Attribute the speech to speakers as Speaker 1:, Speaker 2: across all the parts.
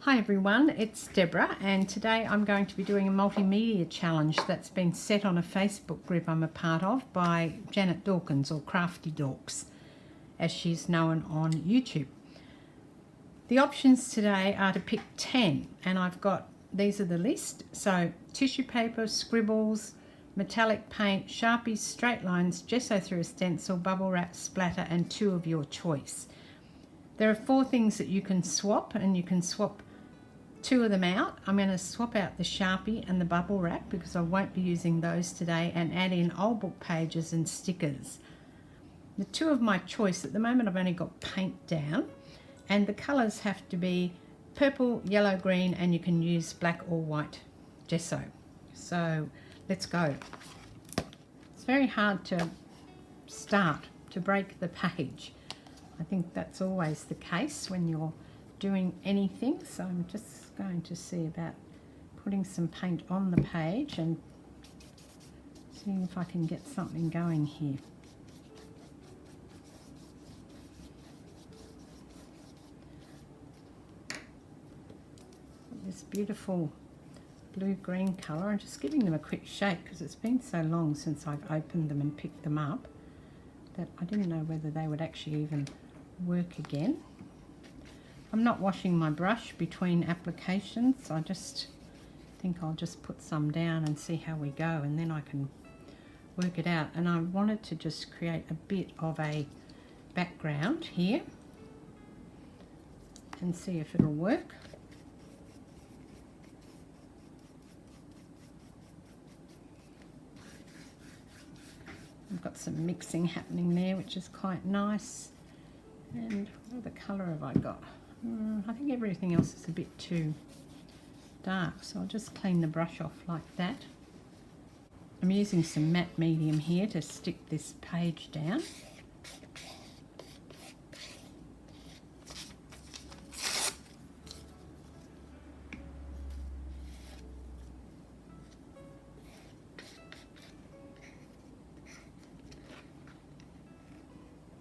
Speaker 1: Hi everyone, it's Deborah and today I'm going to be doing a multimedia challenge that's been set on a Facebook group I'm a part of by Janette Dawkins, or Craftydawks as she's known on YouTube. The options today are to pick 10 and I've got, these are the list, so tissue paper, scribbles, metallic paint, Sharpies, straight lines, gesso through a stencil, bubble wrap, splatter and 2 of your choice. There are 4 things that you can swap and you can swap 2 of them out. I'm going to swap out the Sharpie and the bubble wrap because I won't be using those today, and add in old book pages and stickers. The 2 of my choice, at the moment I've only got paint down, and the colours have to be purple, yellow, green, and you can use black or white gesso. So let's go. It's very hard to start, to break the page. I think that's always the case when you're doing anything, so I'm just going to see about putting some paint on the page and seeing if I can get something going here. This beautiful blue-green colour, and just giving them a quick shake because it's been so long since I've opened them and picked them up that I didn't know whether they would actually even work again. I'm not washing my brush between applications. I just think I'll just put some down and see how we go, and then I can work it out. And I wanted to just create a bit of a background here and see if it'll work. I've got some mixing happening there, which is quite nice. And what other colour have I got? I think everything else is a bit too dark, so I'll just clean the brush off like that. I'm using some matte medium here to stick this page down.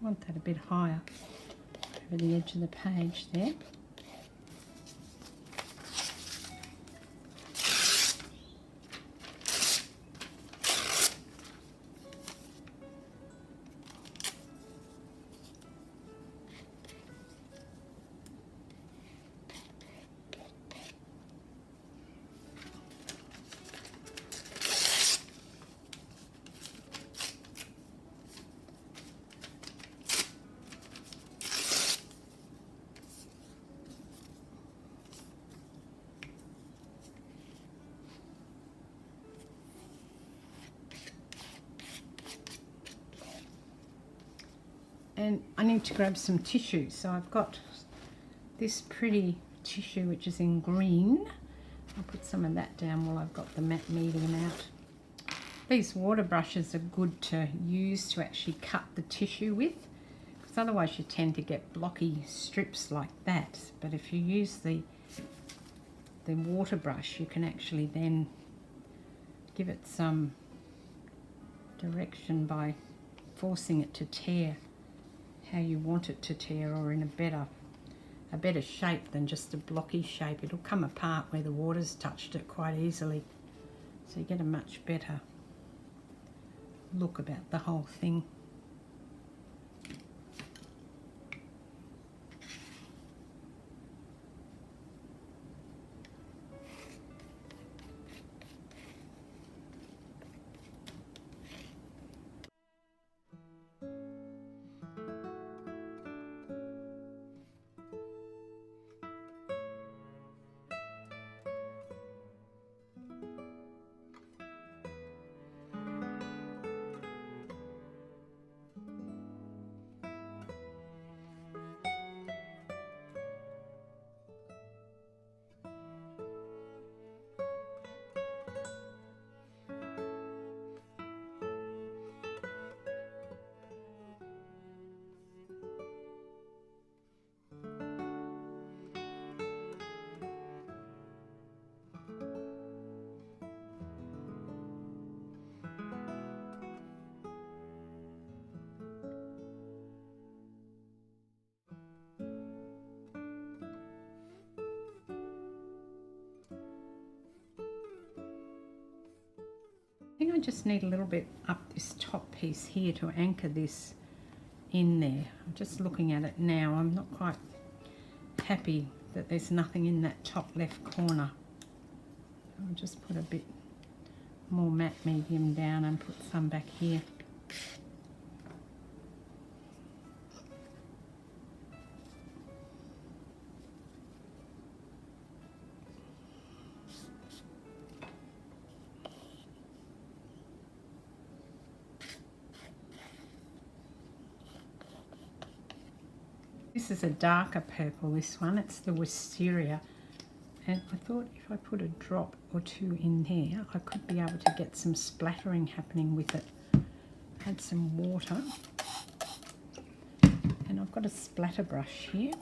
Speaker 1: I want that a bit higher over the edge of the page there. And I need to grab some tissue, so I've got this pretty tissue which is in green. I'll put some of that down while I've got the matte medium out. These water brushes are good to use to actually cut the tissue with, because otherwise you tend to get blocky strips like that. But if you use the water brush, you can actually then give it some direction by forcing it to tear how you want it to tear, or in a better shape than just a blocky shape. It'll come apart where the water's touched it quite easily, so you get a much better look about the whole thing. think I just need a little bit up this top piece here to anchor this in there. I'm just looking at it now. I'm not quite happy that there's nothing in that top left corner. I'll just put a bit more matte medium down and put some back here. This is a darker purple, this one. It's the wisteria. And I thought if I put a drop or two in there, I could be able to get some splattering happening with it. Add some water. And I've got a splatter brush here.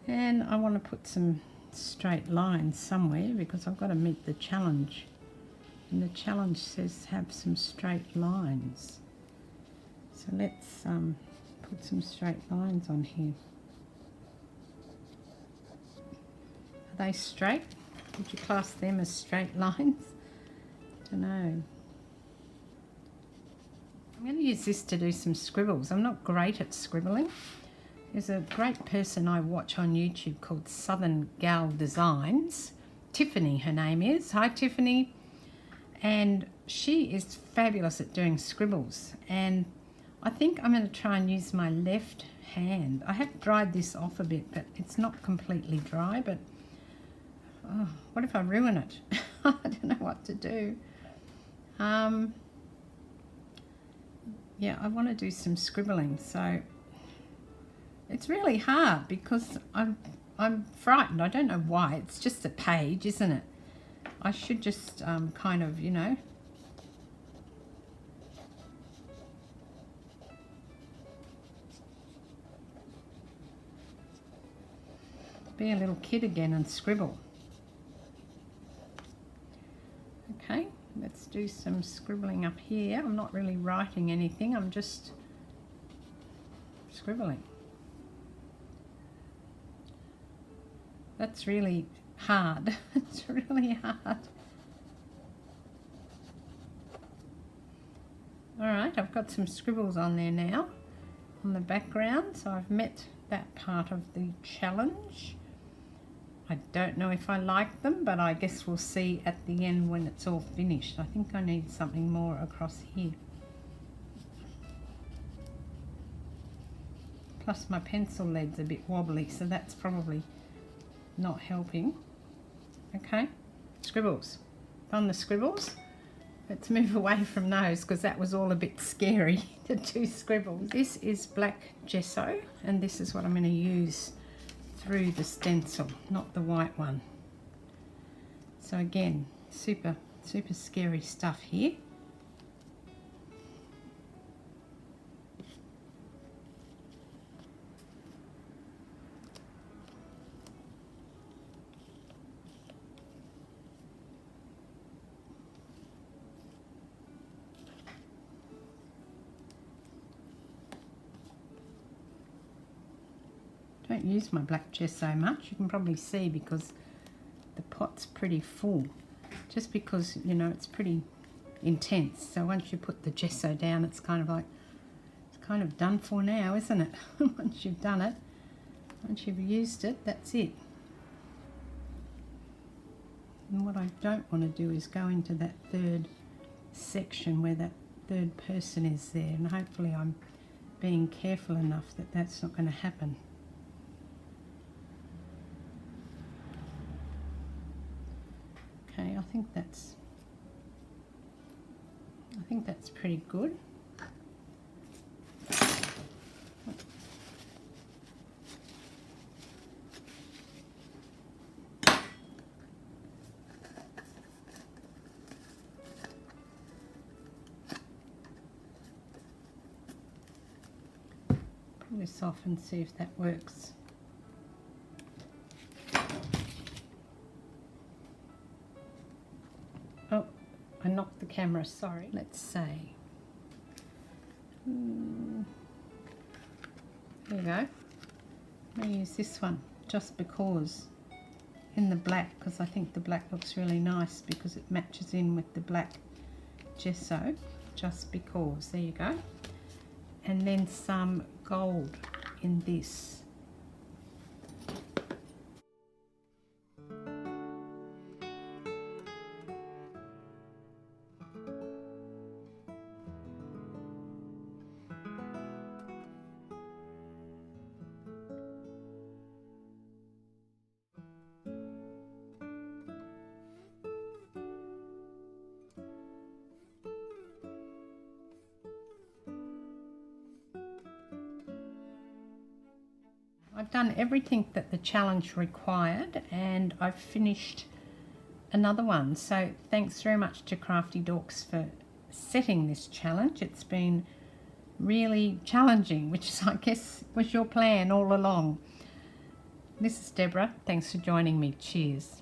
Speaker 1: And I want to put some straight lines somewhere because I've got to meet the challenge. And the challenge says have some straight lines. So let's put some straight lines on here. Are they straight? Would you class them as straight lines? I don't know. I'm going to use this to do some scribbles. I'm not great at scribbling. There's a great person I watch on YouTube called Southern Gal Designs. Tiffany, her name is. Hi, Tiffany. And she is fabulous at doing scribbles. And I think I'm going to try and use my left hand. I have dried this off a bit, but it's not completely dry. But oh, what if I ruin it? I don't know what to do. Yeah, I want to do some scribbling. So it's really hard because I'm frightened. I don't know why. It's just a page, isn't it? I should just kind of, you know, be a little kid again and scribble. Okay, let's do some scribbling up here. I'm not really writing anything. I'm just scribbling. That's really hard. It's really hard. Alright, I've got some scribbles on there now on the background, so I've met that part of the challenge. I don't know if I like them, but I guess we'll see at the end when it's all finished. I think I need something more across here. Plus my pencil lead's a bit wobbly, so that's probably not helping. Okay, scribbles. Done the scribbles. Let's move away from those because that was all a bit scary to do scribbles. This is black gesso and this is what I'm going to use through the stencil, not the white one. So again, super scary stuff here. Don't use my black gesso much. You can probably see because the pot's pretty full. Just because, you know, it's pretty intense. So once you put the gesso down, it's kind of like, it's kind of done for now, isn't it? Once you've done it, once you've used it, that's it. And what I don't want to do is go into that third section where that third person is there. And hopefully I'm being careful enough that that's not going to happen. Okay, I think that's pretty good. Pull this off and see if that works. Oh, I knocked the camera, sorry. Let's say There you go. I'm going to use this one just because, in the black, because I think the black looks really nice because it matches in with the black gesso, just because. There you go. And then some gold in this. I've done everything that the challenge required, and I've finished another one. So thanks very much to Craftydawks for setting this challenge. It's been really challenging, which is, I guess, was your plan all along. This is Deborah. Thanks for joining me. Cheers.